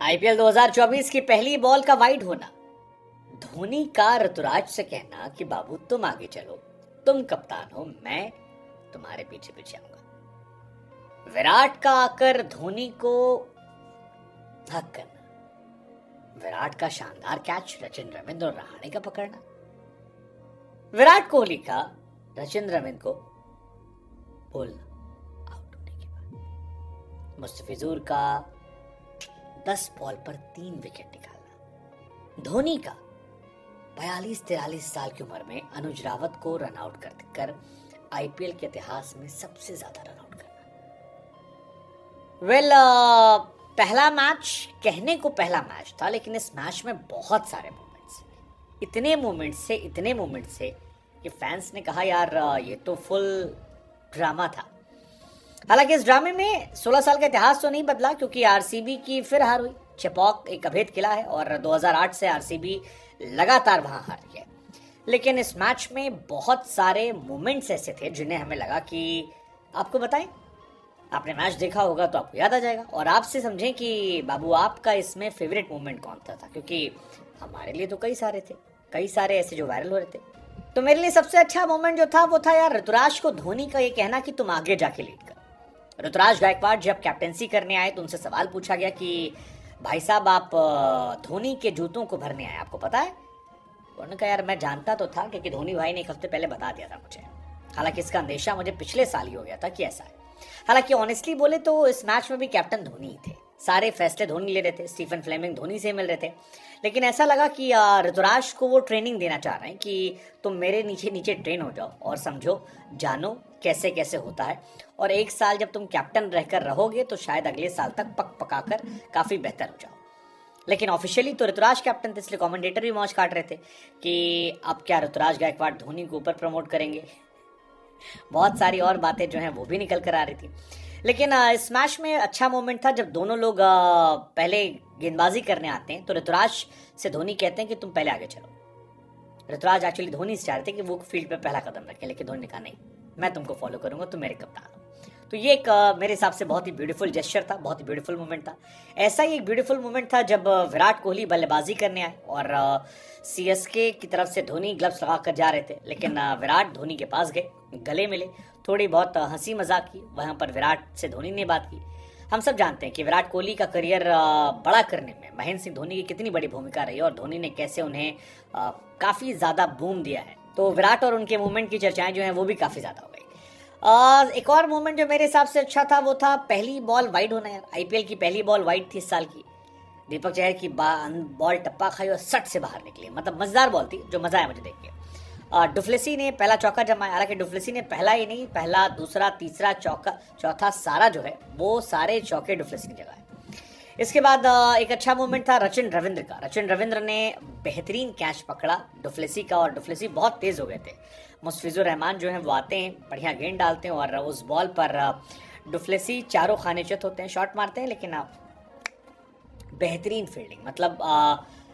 IPL 2024 की पहली ball का वाइड होना, धोनी का ऋतुराज से कहना कि बाबू तुम आगे चलो, तुम कप्तान हो, मैं तुम्हारे पीछे पीछे आऊंगा। विराट का आकर धोनी को हक करना, विराट का शानदार कैच रचिन रविंद्र और रहाणे का पकड़ना, विराट कोहली का रचिन रविंद्र को बोलना आउट होने के बाद, मुस्तफिजुर का 10 बॉल पर 3 विकेट निकालना, धोनी का 42-43 साल की उम्र में अनुज रावत को रन आउट कर आईपीएल के इतिहास में सबसे ज्यादा रन आउट करना। पहला मैच कहने को पहला मैच था, लेकिन इस मैच में बहुत सारे मोमेंट्स, इतने मोमेंट्स से कि फैंस ने कहा यार ये तो फुल ड्रामा था। हालांकि इस ड्रामे में 16 साल का इतिहास तो नहीं बदला, क्योंकि आरसीबी की फिर हार हुई। चेपॉक एक अभेद किला है और 2008 से आरसीबी लगातार वहां हार रही है। लेकिन इस मैच में बहुत सारे मोमेंट्स ऐसे थे जिन्हें हमें लगा कि आपको बताएं। आपने मैच देखा होगा तो आपको याद आ जाएगा और आपसे समझें कि बाबू आपका इसमें फेवरेट मोमेंट कौन सा था, क्योंकि हमारे लिए तो कई सारे ऐसे जो वायरल हो रहे थे। तो मेरे लिए सबसे अच्छा मोमेंट जो था वो था यार ऋतुराज को धोनी का ये कहना कि तुम आगे जाके लीड कर। ऋतुराज गायकवाड़ जब कैप्टेंसी करने आए तो उनसे सवाल पूछा गया कि भाई साहब आप धोनी के जूतों को भरने आए, आपको पता है? उन्होंने कहा यार मैं जानता तो था, क्योंकि धोनी भाई ने एक हफ्ते पहले बता दिया था मुझे। हालांकि इसका अंदेशा मुझे पिछले साल ही हो गया था कि ऐसा है। हालांकि ऑनेस्टली बोले तो इस मैच में भी कैप्टन धोनी ही थे, सारे फैसले धोनी ले रहे थे, स्टीफन फ्लेमिंग धोनी से मिल रहे थे। लेकिन ऐसा लगा कि ऋतुराज को वो ट्रेनिंग देना चाह रहे हैं कि तुम मेरे नीचे नीचे ट्रेन हो जाओ और समझो, जानो कैसे कैसे होता है, और एक साल जब तुम कैप्टन रहकर रहोगे तो शायद अगले साल तक पक पकाकर काफी बेहतर हो जाओ। लेकिन ऑफिशियली तो ऋतुराज कैप्टन थे, इसलिए कमेंटेटर भी मौज काट रहे थे कि अब क्या ऋतुराज गायकवाड़ धोनी को ऊपर प्रमोट करेंगे। बहुत सारी और बातें जो हैं वो भी निकल कर आ रही थी। लेकिन इस मैच में अच्छा मोमेंट था जब दोनों लोग पहले गेंदबाजी करने आते हैं तो ऋतुराज से धोनी कहते हैं कि तुम पहले आगे चलो। ऋतुराज एक्चुअली धोनी से चाह रहे थे कि वो फील्ड पे पहला कदम रखें, लेकिन धोनी ने कहा नहीं, मैं तुमको फॉलो करूंगा, तुम मेरे कप्तान हो। तो ये एक मेरे हिसाब से बहुत ही ब्यूटीफुल जेस्चर था, बहुत ही ब्यूटीफुल मोमेंट था। ऐसा ही एक ब्यूटीफुल मोमेंट था जब विराट कोहली बल्लेबाजी करने आए और सीएसके की तरफ से धोनी ग्लव्स लगा कर जा रहे थे, लेकिन विराट धोनी के पास गए, गले मिले, थोड़ी बहुत हंसी मजाक की। वहां पर विराट से धोनी ने बात की। हम सब जानते हैं कि विराट कोहली का करियर बड़ा करने में महेंद्र सिंह धोनी की कितनी बड़ी भूमिका रही और धोनी ने कैसे उन्हें काफी ज्यादा बूम दिया है। तो विराट और उनके मूवमेंट की चर्चाएं जो हैं वो भी काफी ज्यादा हो गई। एक और मोमेंट जो मेरे हिसाब से अच्छा था वो था पहली बॉल वाइड होना। यार आईपीएल की पहली बॉल वाइड थी इस साल की। दीपक चहर की बॉल टप्पा खाई और सट से बाहर निकली, मतलब मजेदार बॉल थी, जो मजा आया मुझे देख के। डुफ्लेसी ने पहला चौका जमाया। हालांकि डुफ्लेसी ने पहला ही नहीं, पहला दूसरा तीसरा चौथा सारा जो है वो सारे चौके डुफ्लेसी ने जगाए। इसके बाद एक अच्छा मोमेंट था रचिन रविंद्र का। रचिन रविंद्र ने बेहतरीन कैच पकड़ा डुफ्लेसी का, और डुफ्लेसी बहुत तेज हो गए थे। मुस्तफिजुर रहमान जो है वो आते हैं, बढ़िया गेंद डालते हैं और उस बॉल पर डुफ्लेसी चारों खाने चित होते हैं, शॉट मारते हैं, लेकिन बेहतरीन फील्डिंग। मतलब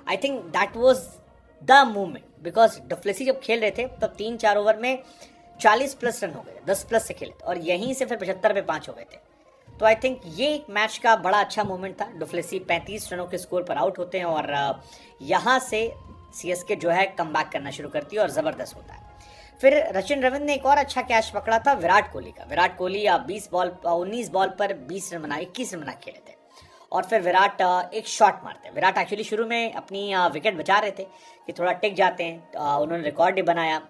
I think that was the movement, because Du Plessis जब खेल रहे थे तब 3-4 ओवर में 40 प्लस रन हो गए, 10 प्लस से खेले थे, और यहीं से फिर 75 पे 5 हो गए थे। तो आई थिंक ये एक मैच का बड़ा अच्छा मोमेंट था। डुफ्लेसी 35 रनों के स्कोर पर आउट होते हैं और यहाँ से सीएसके जो है कमबैक करना शुरू करती है और जबरदस्त होता है। फिर रचिन रविंद्र ने एक और अच्छा कैच पकड़ा था विराट कोहली का। विराट कोहली 19 बॉल पर 21 रन बना खेले थे, और फिर विराट एक शॉट मारते हैं। विराट एक्चुअली शुरू में अपनी विकेट बचा रहे थे कि थोड़ा टिक जाते हैं। उन्होंने रिकॉर्ड भी बनाया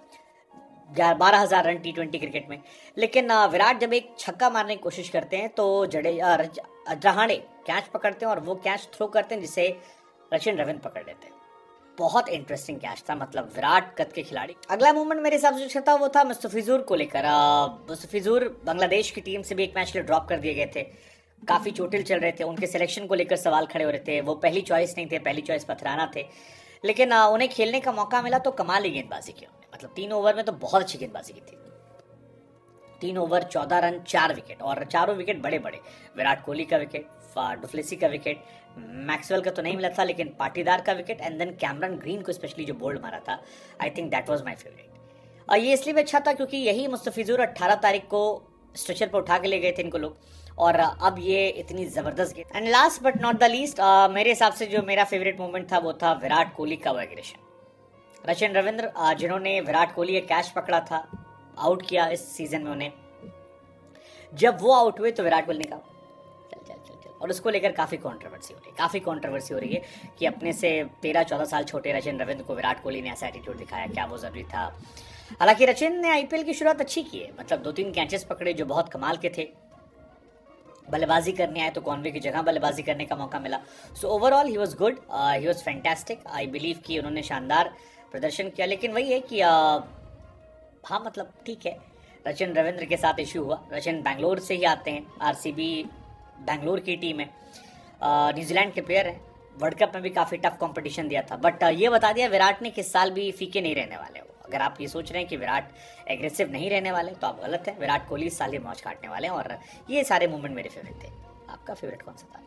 12,000 रन T20 क्रिकेट में। लेकिन विराट जब एक छक्का मारने की कोशिश करते हैं तो रहाणे कैच पकड़ते हैं और वो कैच थ्रो करते हैं, जिसे रचिन रविंद्र पकड़ लेते हैं। बहुत इंटरेस्टिंग कैच था, मतलब विराट कद के खिलाड़ी। अगला मूवमेंट मेरे हिसाब से था वो था मुस्तफिजुर को लेकर। मुस्तफिजुर बांग्लादेश की टीम से भी एक मैच के लिए ड्रॉप कर दिए गए थे, काफी चोटिल चल रहे थे, उनके सिलेक्शन को लेकर सवाल खड़े हो रहे थे। वो पहली चॉइस नहीं थे, पहली चॉइस पथराना थे, लेकिन उन्हें खेलने का मौका मिला तो कमाल ही गेंदबाजी की उन्होंने। मतलब 3 ओवर में तो बहुत अच्छी गेंदबाजी की थी। 3 ओवर 14 रन 4 विकेट, और चारों विकेट बड़े बड़े। विराट कोहली का विकेट, डुफ्लेसी का विकेट, मैक्सवेल का तो नहीं मिला था लेकिन पाटीदार का wicket, and then Cameron Green को स्पेशली जो बोल्ड मारा था, I think that was my favourite. ये इसलिए भी अच्छा था क्योंकि यही मुस्तफिजुर 18 तारीख को स्ट्रेचर पर उठा के ले गए थे इनको लोग, और अब ये इतनी ज़बरदस्त गेंद। And last but not the least, मेरे हिसाब से जो मेरा फेवरेट मोमेंट था वो था विराट कोहली का एग्रेशन। सचिन रविंद्र जिन्होंने विराट कोहली का कैच पकड़ा था, आउट किया इस सीजन में उन्हें, जब वो आउट हुए तो विराट कोहली ने कहा चल चल चल चल, और उसको लेकर काफ़ी कंट्रोवर्सी हो रही है कि अपने से 13-14 साल छोटे सचिन रविंद्र को विराट कोहली ने ऐसा एटीट्यूड दिखाया, क्या वो ज़रूरी था। हालांकि सचिन ने आईपीएल की शुरुआत अच्छी की है, मतलब 2-3 कैचेस पकड़े जो बहुत कमाल के थे, बल्लेबाजी करने आए तो कॉनवे की जगह बल्लेबाजी करने का मौका मिला। So overall he was good, he was fantastic. I believe कि उन्होंने शानदार प्रदर्शन किया, लेकिन वही है कि हाँ मतलब ठीक है, सचिन रविंद्र के साथ इश्यू हुआ। सचिन बैंगलोर से ही आते हैं, आरसीबी बैंगलोर की टीम है, न्यूजीलैंड के प्लेयर हैं, वर्ल्ड कप में भी काफ़ी टफ कंपटीशन दिया था। बट ये बता दिया विराट ने कि इस साल भी फीके नहीं रहने वाले हो। अगर आप ये सोच रहे हैं कि विराट एग्रेसिव नहीं रहने वाले तो आप गलत है। विराट कोहली इस साल ही मौज काटने वाले हैं, और ये सारे मोमेंट मेरे फेवरेट थे। आपका फेवरेट कौन सा था?